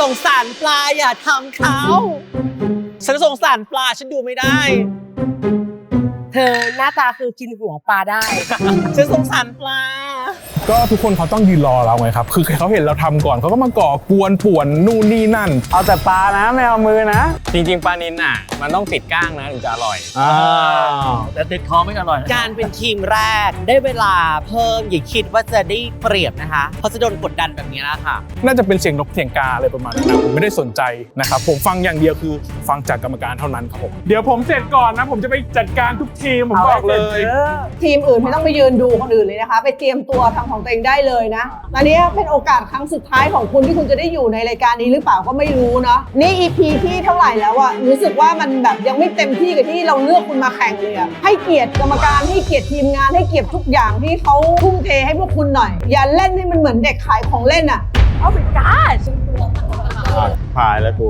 สงสารปลาอย่าทำเขาฉันสงสารปลาฉันดูไม่ได้ เธอหน้าตาคือกินหัวปลาได้ ฉันสงสารปลา ก็ทุกคนเขาต้องยืนรอเราไงครับคือเขาเห็นเราทำก่อนเขาก็มาก่อกวนป่วนนู่นนี่นั่นเอาแต่ปลานะไม่เอามือนะ จริงๆปลานิลน่ะมันต้องติดก้างนะถึงจะอร่อย แต่ติดคอไม่อร่อยการเป็นทีมแรกได้เวลาเพิ่มอย่าคิดว่าจะได้เปรียบนะคะเพราะจะโดนกดดันแบบนี้แล้วค่ะ น่าจะเป็นเสียงนกเสียงกาอะไรประมาณนั้นนะผมไม่ได้สนใจนะครับผมฟังอย่างเดียวคือฟังจากกรรมการเท่านั้นครับผมเดี๋ยวผมเสร็จก่อนนะผมจะไปจัดการทุกทีมผมบอกเลย ทีมอื่นไม่ต้องไปยืนดูคนอื่นเลยนะคะ ไปเตรียมตัวทำของตัวเองได้เลยนะอันนี้เป็นโอกาสครั้งสุดท้ายของคุณที่คุณจะได้อยู่ในรายการนี้หรือเปล่าก็ไม่รู้เนาะนี่ EP ที่เท่าไหร่แล้วอะรู้สึกว่ามันแบบยังไม่เต็มที่กับที่เราเลือกคุณมาแข่งเลยอะให้เกียรติกรรมการให้เกียรติทีมงานให้เกียรติทุกอย่างที่เขาทุ่มเทให้พวกคุณหน่อย อย่าเล่นให้มันเหมือนเด็กขายของเล่นอะ Oh my god ผ่านแล้วกู